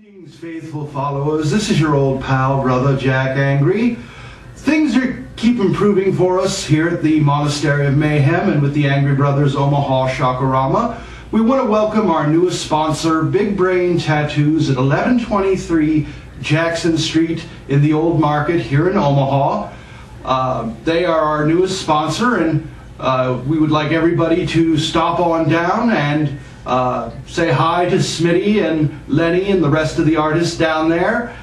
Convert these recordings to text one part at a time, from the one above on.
Greetings, faithful followers. This is your old pal, brother Jack Angry. Things keep improving for us here at the Monastery of Mayhem and with the Angry Brothers Omaha Rama. We want to welcome our newest sponsor, Big Brain Tattoos at 1123 Jackson Street in the Old Market here in Omaha. They are our newest sponsor, and we would like everybody to stop on down and say hi to Smitty and Lenny and the rest of the artists down there.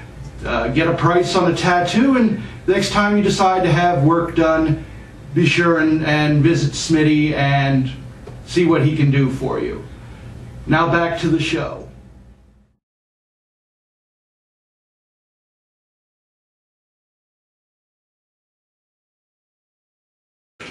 Get a price on a tattoo, and next time you decide to have work done, be sure and visit Smitty and see what he can do for you. Now back to the show.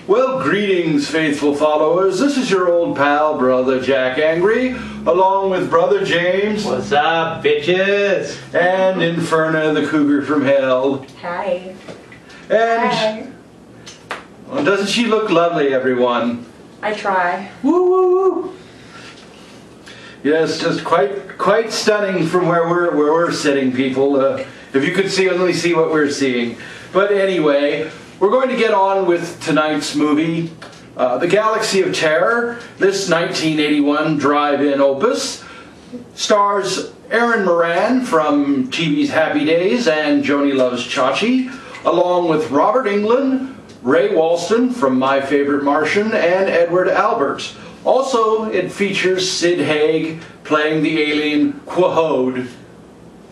Well, greetings, faithful followers. This is your old pal, brother Jack Angry, along with brother James. What's up, bitches? And Inferna, the cougar from hell. Hi. And Hi. Well, doesn't she look lovely, everyone? I try. Woo woo woo. Yes, just quite stunning from where we're sitting, people. If you could only see what we're seeing. But anyway, we're going to get on with tonight's movie, The Galaxy of Terror. This 1981 drive-in opus stars Aaron Moran from TV's Happy Days and Joni Loves Chachi, along with Robert Englund, Ray Walston from My Favorite Martian, and Edward Albert. Also, it features Sid Haig playing the alien Quahode.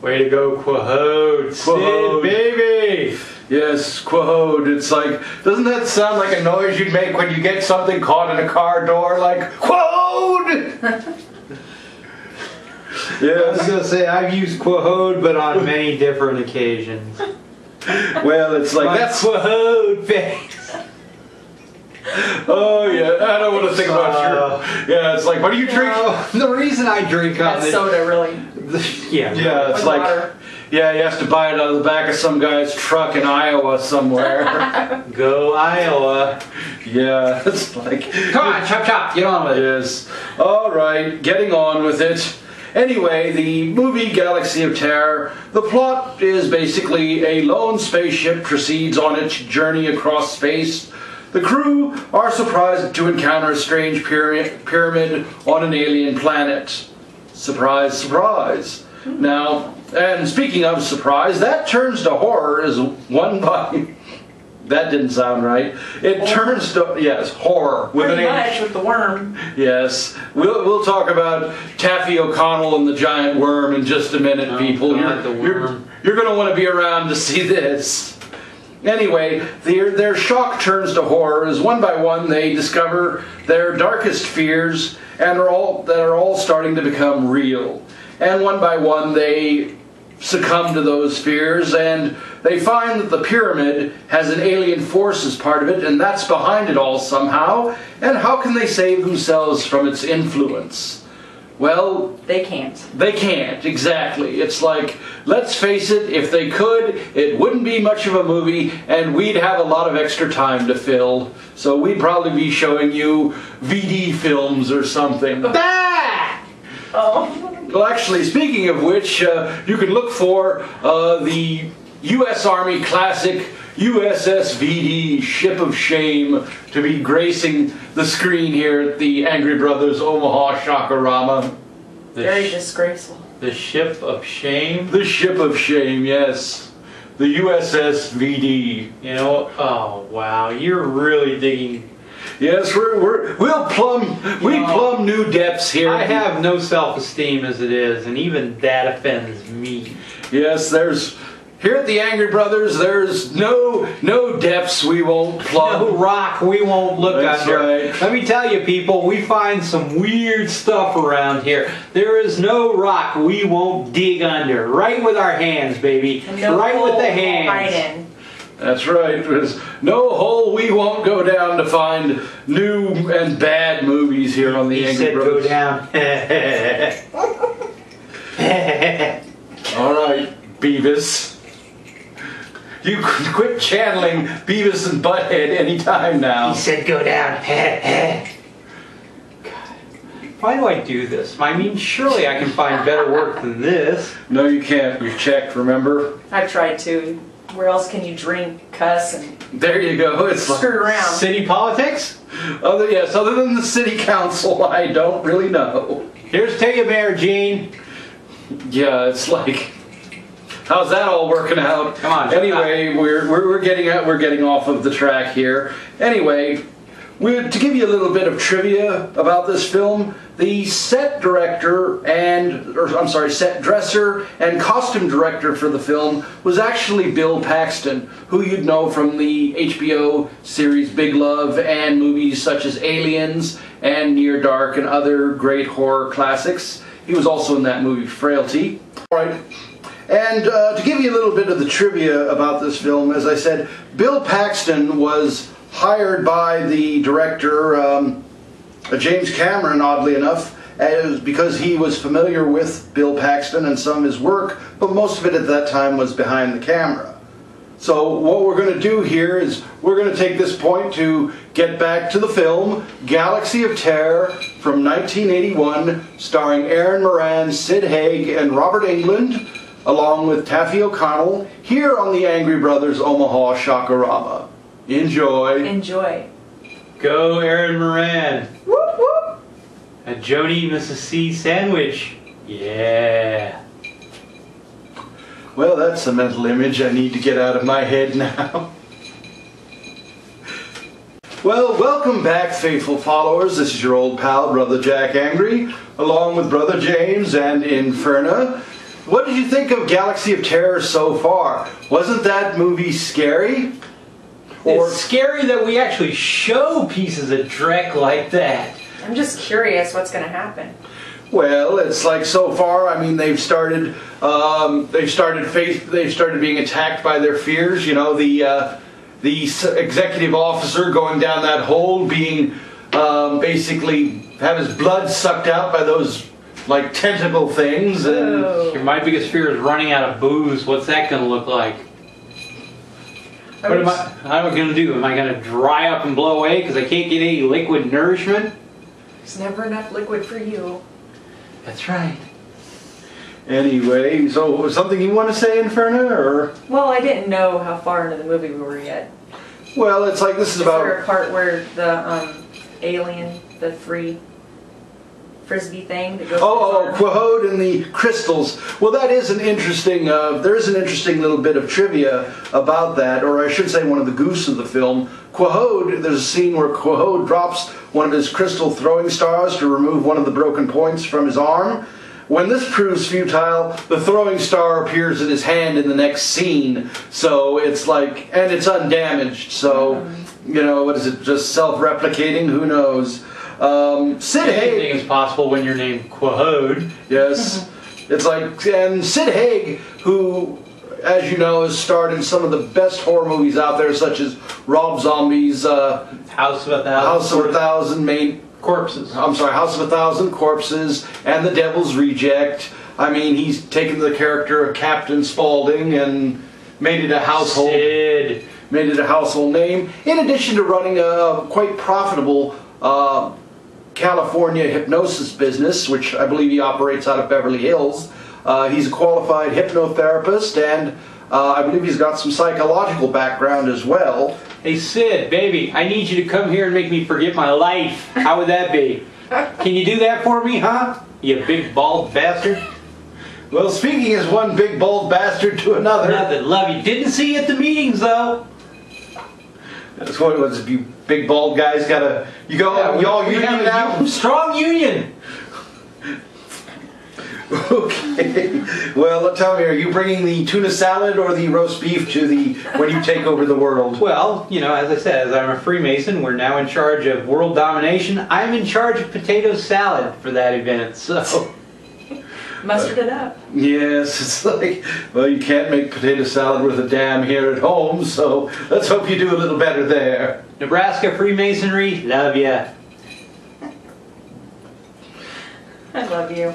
Way to go, Quahode. Sid, baby! Yes, Quahode. It's like, doesn't that sound like a noise you'd make when you get something caught in a car door? Like, Quahode! Yes. I was going to say, I've used Quahode, but on many different occasions. Well, it's like, that's Quahode face. Oh, yeah, I don't want to think about your... Yeah, it's like, what do you drink? The reason I drink on That's soda, really. Yeah, it's like... Water. Yeah, you have to buy it out of the back of some guy's truck in Iowa somewhere. Go Iowa. Yeah, it's like... Come on, chop chop, get on with it. Yes. All right, getting on with it. Anyway, the movie Galaxy of Terror, the plot is basically a lone spaceship proceeds on its journey across space. The crew are surprised to encounter a strange pyramid on an alien planet. Surprise, surprise. Now, and speaking of surprise, that turns to horror as one by... That didn't sound right. It turns to, yes, horror. With Pretty an much H. with the worm. Yes. We'll talk about Taffy O'Connell and the giant worm in just a minute, people. You're going to want to be around to see this. Anyway, their shock turns to horror as one by one they discover their darkest fears and are all starting to become real. And one by one they succumb to those fears, and they find that the pyramid has an alien force as part of it, and that's behind it all somehow. And how can they save themselves from its influence? Well, they can't. They can't, exactly. It's like, let's face it, if they could, it wouldn't be much of a movie, and we'd have a lot of extra time to fill. So we'd probably be showing you VD films or something. Bah! Oh. Well, actually, speaking of which, you can look for the U.S. Army classic USS VD Ship of Shame to be gracing the screen here at the Angry Brothers Omaha Rama. Very disgraceful. The Ship of Shame? The Ship of Shame, yes. The USS VD. You know, oh wow, you're really digging. Yes, we'll plumb new depths here. I have no self-esteem as it is, and even that offends me. Yes, here at the Angry Brothers, there's no depths we won't plumb. No rock we won't look under. Right. Let me tell you, people, we find some weird stuff around here. There is no rock we won't dig under. Right with our hands, baby. No right with the hands. Right in. That's right. There's no hole we won't go down to find new and bad movies here on the Angry Brothers. Go down. All right, Beavis. You can quit channeling Beavis and Butthead anytime now. He said go down. Why do I do this? I mean, surely I can find better work than this. No, you can't. You're checked, remember? I've tried to. Where else can you drink, cuss, and There you go. It's like, screw around? City politics? yes, other than the city council, I don't really know. Here's Take a Bear, Gene. Yeah, it's like, how's that all working out? Come on. Anyway, we're getting off of the track here. Anyway, to give you a little bit of trivia about this film, the set dresser and costume director for the film was actually Bill Paxton, who you'd know from the HBO series Big Love and movies such as Aliens and Near Dark and other great horror classics. He was also in that movie Frailty. All right. And to give you a little bit of the trivia about this film, as I said, Bill Paxton was hired by the director, James Cameron, oddly enough, because he was familiar with Bill Paxton and some of his work, but most of it at that time was behind the camera. So what we're going to do here is we're going to take this point to get back to the film Galaxy of Terror from 1981, starring Aaron Moran, Sid Haig, and Robert Englund, along with Taffy O'Connell, here on the Angry Brothers Omaha Shakarama. Enjoy. Enjoy. Go, Aaron Moran. Whoop whoop. A Jody Mrs. C sandwich. Yeah. Well, that's a mental image I need to get out of my head now. Well, welcome back, faithful followers. This is your old pal, Brother Jack Angry, along with Brother James and Inferna. What did you think of Galaxy of Terror so far? Wasn't that movie scary? It's scary that we actually show pieces of dreck like that. I'm just curious what's going to happen. Well, it's like so far. I mean, they've started being attacked by their fears. You know, the executive officer going down that hole, being basically have his blood sucked out by those like tentacle things. And my biggest fear is running out of booze. What's that going to look like? How am I going to do? Am I going to dry up and blow away because I can't get any liquid nourishment? There's never enough liquid for you. That's right. Anyway, so something you want to say, Inferna, or? Well, I didn't know how far into the movie we were yet. Well, it's like this is about. Is there a part where the alien, the free frisbee thing that goes? Quahog and the crystals. Well, that is an interesting. There is an interesting little bit of trivia about that, or I should say, one of the goofs of the film. Quahog. There's a scene where Quahog drops one of his crystal throwing stars to remove one of the broken points from his arm. When this proves futile, the throwing star appears in his hand in the next scene. So it's like, and it's undamaged. So, you know, what is it? Just self-replicating? Who knows? Sid Haig. Anything is possible when you're named Quahog. Yes. It's like, and Sid Haig, who, as you know, has starred in some of the best horror movies out there, such as Rob Zombie's House of a Thousand Corpses. House of a Thousand Corpses, and The Devil's Reject. I mean, he's taken the character of Captain Spaulding and made it a household. Sid. Made it a household name. In addition to running a quite profitable California hypnosis business, which I believe he operates out of Beverly Hills. He's a qualified hypnotherapist, and I believe he's got some psychological background as well. Hey Sid, baby, I need you to come here and make me forget my life. How would that be? Can you do that for me, huh? You big bald bastard. Well, speaking as one big bald bastard to another. Nothing, love you. Didn't see you at the meetings though. That's what it was. You big bald guys gotta. You go. Yeah, y'all we union have now. a strong union. Okay. Well, tell me, are you bringing the tuna salad or the roast beef to the when you take over the world? Well, you know, as I said, as I'm a Freemason, we're now in charge of world domination. I'm in charge of potato salad for that event, so. Mustered it up. Yes, it's like, well, you can't make potato salad with a dam here at home, so let's hope you do a little better there. Nebraska Freemasonry, love ya. I love you.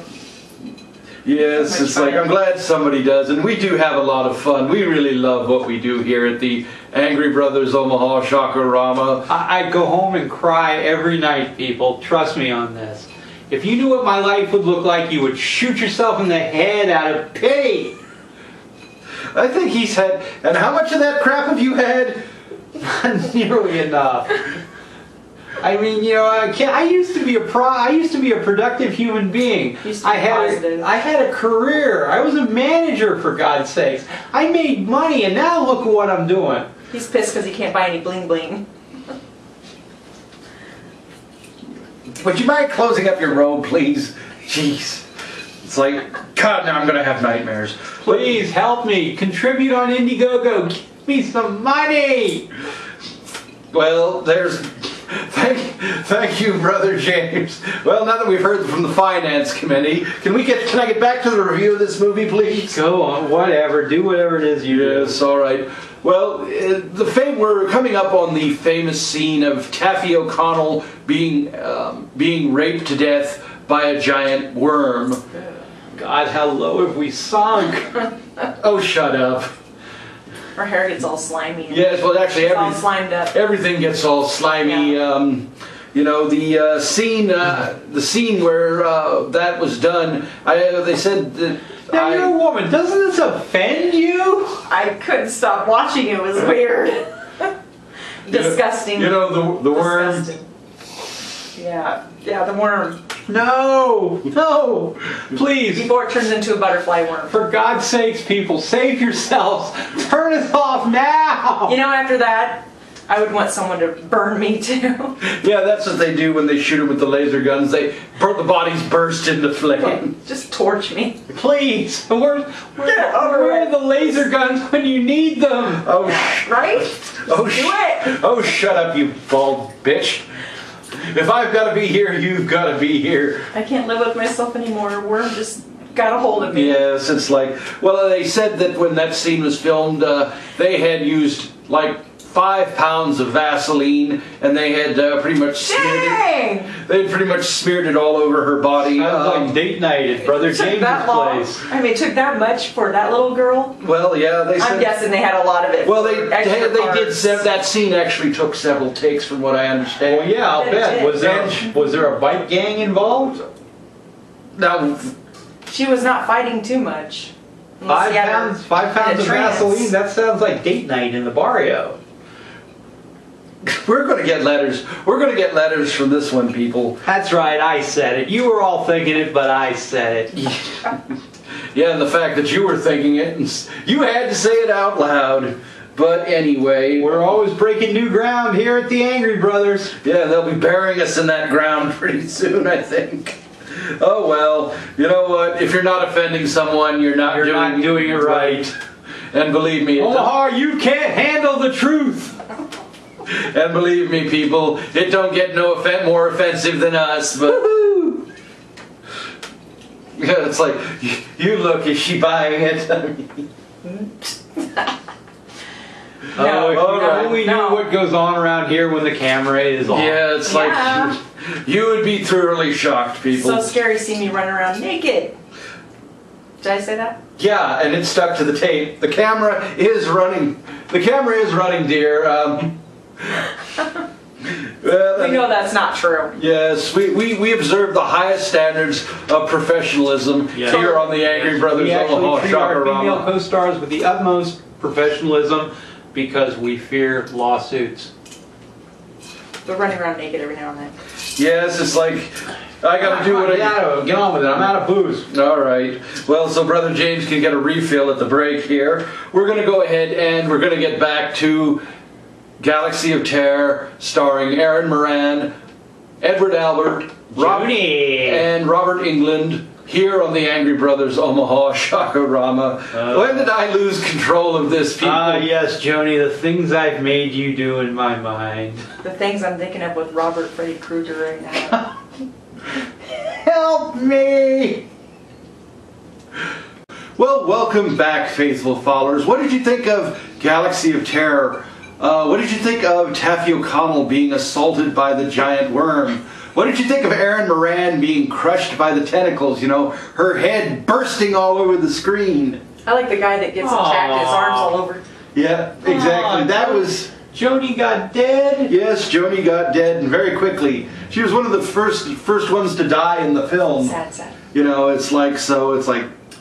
Yes, it's like, I'm glad somebody does, and we do have a lot of fun. We really love what we do here at the Angry Brothers Omaha Shakarama. I go home and cry every night, people. Trust me on this. If you knew what my life would look like, you would shoot yourself in the head out of pity. I think he's had... And how much of that crap have you had? Not nearly enough. I mean, you know, I used to be a productive human being. I had a career. I was a manager, for God's sakes. I made money, and now look at what I'm doing. He's pissed because he can't buy any bling bling. Would you mind closing up your robe, please? Jeez. It's like, God, now I'm going to have nightmares. Please help me. Contribute on Indiegogo. Give me some money. Well, there's... Thank you, Brother James. Well, now that we've heard from the Finance Committee, can I get back to the review of this movie, please? Go on, whatever. Do whatever it is you do. Yes, all right. Well, we're coming up on the famous scene of Taffy O'Connell being raped to death by a giant worm. God, how low have we sunk? Oh, shut up. Her hair gets all slimy. Yes, well, actually, all slimed up. Everything gets all slimy. Yeah. You know, the scene where that was done. They said that. Now you're a woman. Doesn't this offend you? I couldn't stop watching. It was weird. Disgusting. You know the worm. Yeah, the worm. No, please. Before it turns into a butterfly worm. For God's sakes, people, save yourselves. Turn us off now. You know, after that, I would want someone to burn me too. Yeah, that's what they do when they shoot them with the laser guns. The bodies burst into flame. Just torch me. Please. Where are the laser guns when you need them? Oh, right? Oh, do it. Oh, shut up, you bald bitch. If I've got to be here, you've got to be here. I can't live with myself anymore. A worm just got a hold of me. Yes, it's like... Well, they said that when that scene was filmed, they had used like 5 pounds of Vaseline, and they had pretty much smeared it. They had pretty much smeared it all over her body. Sounds like date night at Brother James' place. I mean, it took that much for that little girl. Well, yeah, they said... I'm guessing they had a lot of it. Well, they did. That scene actually took several takes, from what I understand. Well, yeah, I'll bet. Was there a bike gang involved? No. She was not fighting too much. 5 pounds of Vaseline. That sounds like date night in the barrio. We're going to get letters. We're going to get letters from this one, people. That's right, I said it. You were all thinking it, but I said it. Yeah, and the fact that you were thinking it, and you had to say it out loud. But anyway... We're always breaking new ground here at the Angry Brothers. Yeah, they'll be burying us in that ground pretty soon, I think. Oh, well, you know what? If you're not offending someone, you're not doing it right. And believe me... Omaha, you can't handle the truth. And believe me, people, it don't get more offensive than us, but... Woo-hoo! Yeah, it's like, you look, is she buying it? We know what goes on around here when the camera is on. Yeah, it's like, you would be thoroughly shocked, people. So scary to see me run around naked. Did I say that? Yeah, and it stuck to the tape. The camera is running. The camera is running, dear. We know that's not true. Yes, we observe the highest standards of professionalism here on the Angry Brothers Omaha treat our female co-stars with the utmost professionalism because we fear lawsuits. They're running around naked every now and then. Yes, it's like, I gotta do what I gotta. Get on with it, I'm out of booze. Alright, well, so Brother James can get a refill at the break here. We're gonna go ahead and we're gonna get back to Galaxy of Terror, starring Aaron Moran, Edward Albert, and Robert England, here on the Angry Brothers Omaha Rama. When did I lose control of this, people? Ah, yes, Joni, the things I've made you do in my mind. The things I'm thinking of with Robert Freddy Krueger right now. Help me! Well, welcome back, faithful followers. What did you think of Galaxy of Terror? What did you think of Taffy O'Connell being assaulted by the giant worm? What did you think of Aaron Moran being crushed by the tentacles? You know, her head bursting all over the screen. I like the guy that gets attacked, his arms all over. Yeah, exactly. That was... Joni got dead? Yes, Joni got dead, and very quickly. She was one of the first ones to die in the film. Sad. You know, it's like,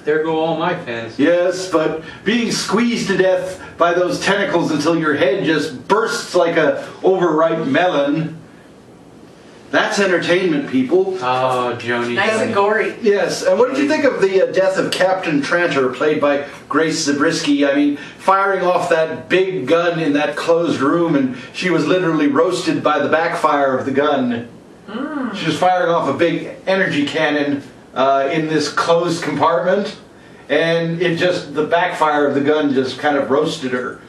There go all my fans. yes, but being squeezed to death by those tentacles until your head just bursts like a overripe melon. That's entertainment, people. Oh, Joni. Nice and gory. Yes, and what did you think of the death of Captain Tranter, played by Grace Zabriskie? I mean, firing off that big gun in that closed room, and she was literally roasted by the backfire of the gun. She was firing off a big energy cannon in this closed compartment, and the backfire of the gun just kind of roasted her.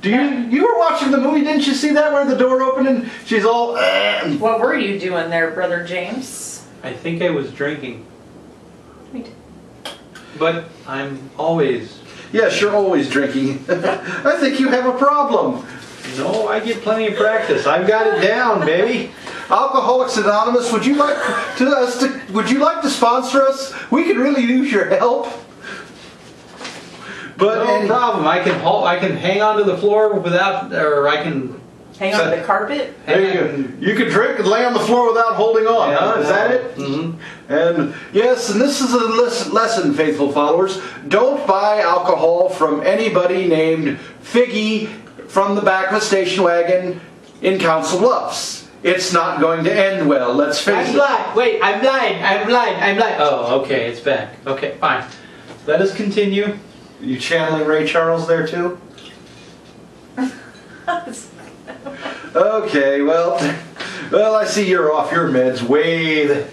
You were watching the movie, didn't you see that, where the door opened and she's all... What were you doing there, Brother James? I think I was drinking. Me too. But I'm always... Yes, you're always drinking. I think you have a problem. No, I get plenty of practice. I've got it down, baby. Alcoholics Anonymous, would you like to sponsor us? We could really use your help. But No problem. I can hang onto the floor without, or I can Hang on to the carpet? There you go. You can drink and lay on the floor without holding on, Yeah, huh? Is that it? Mm-hmm. And yes, and this is a lesson, faithful followers. Don't buy alcohol from anybody named Figgy from the back of a station wagon in Council Bluffs. It's not going to end well, let's face I'm it. blind. Wait, I'm blind. Oh, okay, it's back. Okay, fine. Let us continue. You channeling Ray Charles there too? Okay, well, I see you're off your meds way.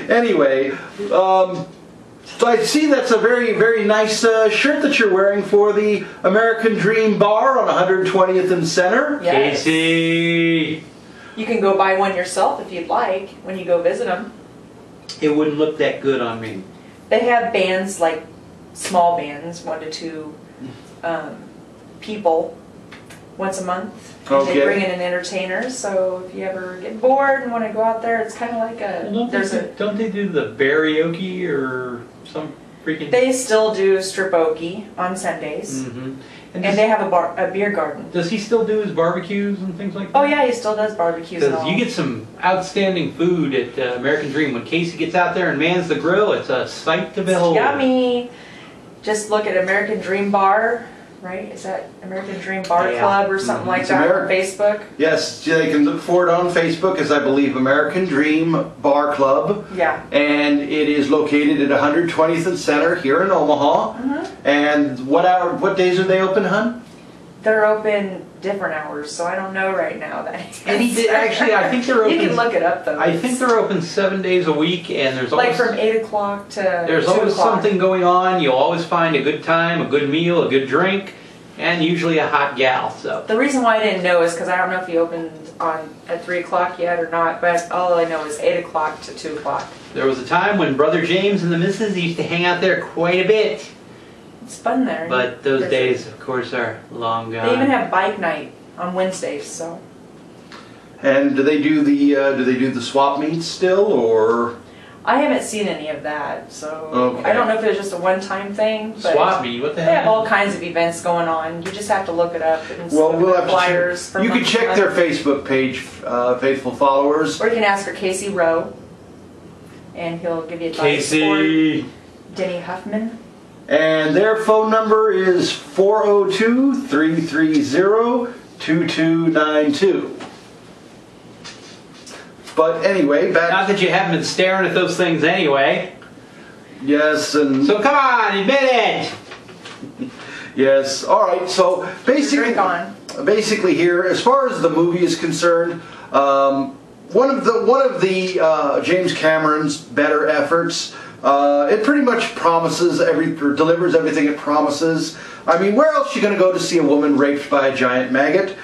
Anyway, I see that's a very, very nice shirt that you're wearing for the American Dream Bar on 120th and Center. Yes. Casey! You can go buy one yourself if you'd like when you go visit them. It wouldn't look that good on me. They have bands, like small bands, 1 to 2 people once a month. And Okay. they bring in an entertainer, so if you ever get bored and want to go out there, it's kind of like Don't they do the karaoke or some freaking... They still do stripoke on Sundays, Mm-hmm. and they have a beer garden. Does he still do his barbecues and things like that? Oh yeah, he still does barbecues and Because all. you get some outstanding food at American Dream. When Casey gets out there and mans the grill, it's a sight to behold. Yummy! Just look at American Dream Bar, right? Is that American Dream Bar Yeah. Club or something like It's that on Facebook? Yes, they can look for it on Facebook as, I believe, American Dream Bar Club. Yeah. And it is located at 120th and Center here in Omaha. Mm-hmm. And what days are they open, hon? They're open different hours, so I don't know right now. Actually, I think they're open... You can look it up though. I think they're open 7 days a week, and there's like always... from 8 o'clock to There's 2 always o'clock. something going on. You'll always find a good time, a good meal, a good drink, and usually a hot gal. So The reason why I didn't know is because I don't know if he opened at 3 o'clock yet or not, but all I know is 8 o'clock to 2 o'clock. there was a time when Brother James and the missus used to hang out there quite a bit. It's fun there. But those There's- days, of course, are long gone. They even have bike night on Wednesdays, so. And do they do the swap meets still, or? I haven't seen any of that, so Okay. I don't know if it was just a one-time thing, but Swap me, what the they have hell? all kinds of events going on. You just have to look it up and Well, look we'll at have flyers. to. for You can month to check their month. Facebook page, faithful followers. Or you can ask for Casey Rowe, and he'll give you advice. Casey! Or Denny Huffman. And their phone number is 402-330-2292. But anyway, Not back. that you haven't been staring at those things anyway. Yes, and So come on, admit it! yes. All right. So basically, Drink on. basically here, as far as the movie is concerned, one of the James Cameron's better efforts. It pretty much delivers everything it promises. I mean, where else are you going to go to see a woman raped by a giant maggot?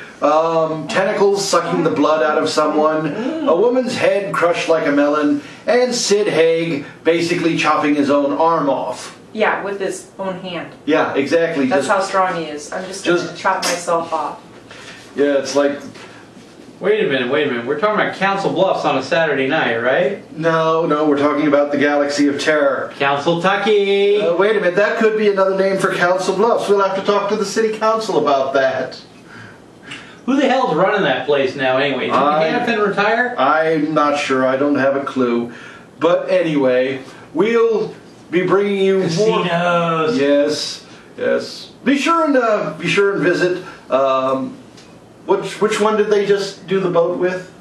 Tentacles sucking the blood out of someone, a woman's head crushed like a melon, and Sid Haig basically chopping his own arm off. Yeah, with his own hand. Yeah, exactly. That's how strong he is. I'm just going to chop myself off. Yeah, it's like Wait a minute. We're talking about Council Bluffs on a Saturday night, right? No, we're talking about the Galaxy of Terror. Council Tucky! Wait a minute, that could be another name for Council Bluffs. We'll have to talk to the city council about that. Who the hell's running that place now anyway? Did Hannafin retire? I'm not sure. I don't have a clue. But anyway, we'll be bringing you Casinos. more. Yes. Be sure and visit. Which one did they just do the boat with?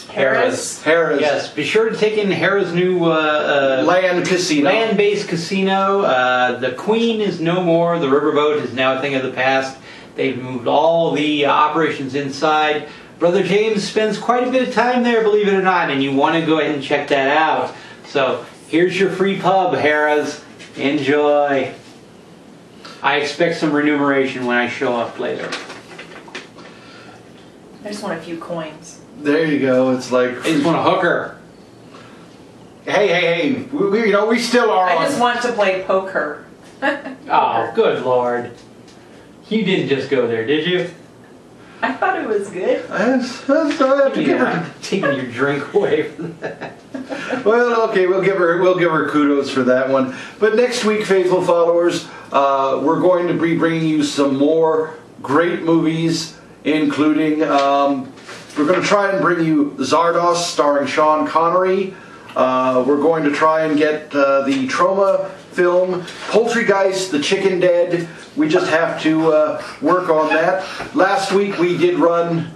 Harrah's. Yes, be sure to take in Harrah's new land casino. Land-based casino. The Queen is no more. The riverboat is now a thing of the past. They've moved all the operations inside. Brother James spends quite a bit of time there, believe it or not, and you want to go ahead and check that out. So here's your free pub, Harrah's. Enjoy. I expect some remuneration when I show up later. I just want a few coins. There you go. It's like I just want a hooker. Hey. We still are. I just want to play poker. Oh, good Lord. You didn't just go there, did you? I thought it was good. I have to give her. Taking your drink away from that. Well, okay, we'll give her kudos for that one. But next week, faithful followers, we're going to be bringing you some more great movies, including we're going to try and bring you Zardos, starring Sean Connery. We're going to try and get the Troma film, Poultrygeist, The Chicken Dead. We just have to work on that. Last week we did run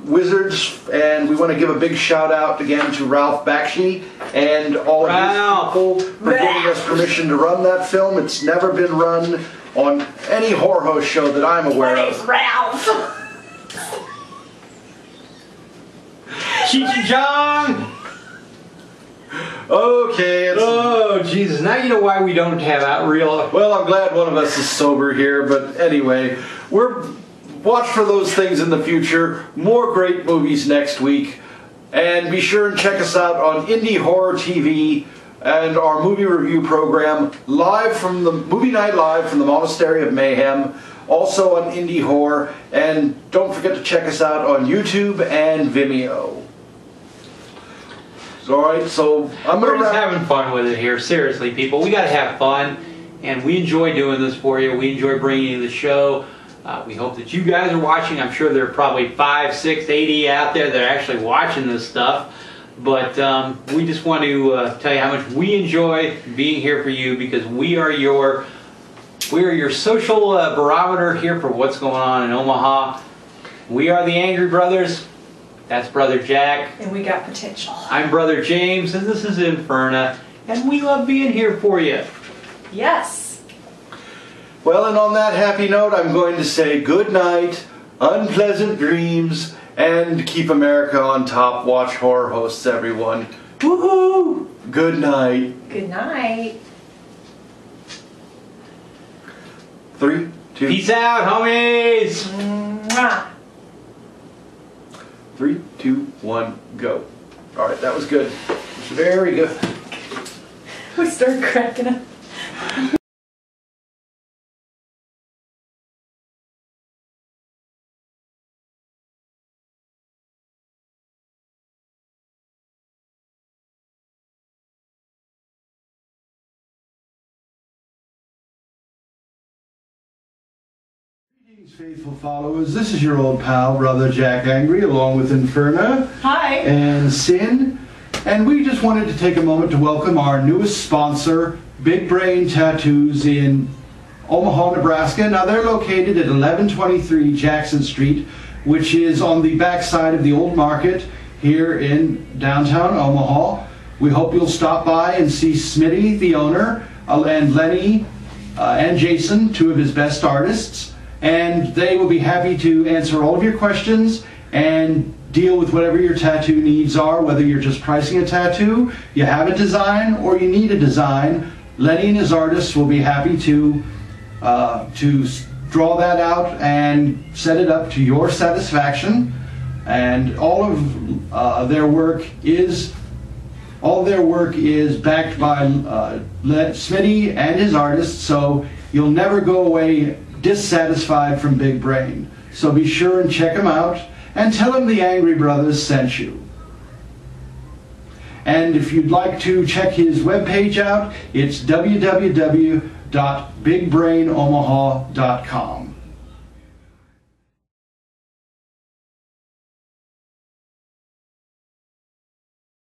Wizards, and we want to give a big shout out again to Ralph Bakshi and all of his people for giving us permission to run that film. It's never been run on any horror host show that I'm aware of. Ralph! Cheech-Chong! Okay. Oh, Jesus. Now you know why we don't have real... Well, I'm glad one of us is sober here, but anyway, watch for those things in the future. More great movies next week. And be sure and check us out on Indie Horror TV and our movie review program, live from the Movie Night Live from the Monastery of Mayhem, also on Indie Horror. And don't forget to check us out on YouTube and Vimeo. Alright, so We're just having fun with it here. Seriously, people. We got to have fun. And we enjoy doing this for you. We enjoy bringing you the show. We hope that you guys are watching. I'm sure there are probably 5, 6, 80 out there that are actually watching this stuff. But we just want to tell you how much we enjoy being here for you, because we are your social barometer here for what's going on in Omaha. We are the Angry Brothers. That's Brother Jack. And we got potential. I'm Brother James, and this is Inferna. And we love being here for you. Yes. Well, and on that happy note, I'm going to say good night, unpleasant dreams, and keep America on top. Watch horror hosts, everyone. Woohoo! Good night. Good night. 3, 2. Peace out, homies! Mwah. 3, 2, 1, go. All right, that was good. Very good. We started cracking up. Greetings, faithful followers. This is your old pal, Brother Jack Angry, along with Inferna. Hi. And Sin. And we just wanted to take a moment to welcome our newest sponsor, Big Brain Tattoos in Omaha, Nebraska. Now, they're located at 1123 Jackson Street, which is on the backside of the old market here in downtown Omaha. We hope you'll stop by and see Smitty, the owner, and Lenny and Jason, two of his best artists. And they will be happy to answer all of your questions and deal with whatever your tattoo needs are, whether you're just pricing a tattoo, you have a design, or you need a design. Lenny and his artists will be happy to draw that out and set it up to your satisfaction. And all of their work is backed by Smitty and his artists, so you'll never go away dissatisfied from Big Brain. So be sure and check them out. and tell him the Angry Brothers sent you. And if you'd like to check his webpage out, it's www.bigbrainomaha.com.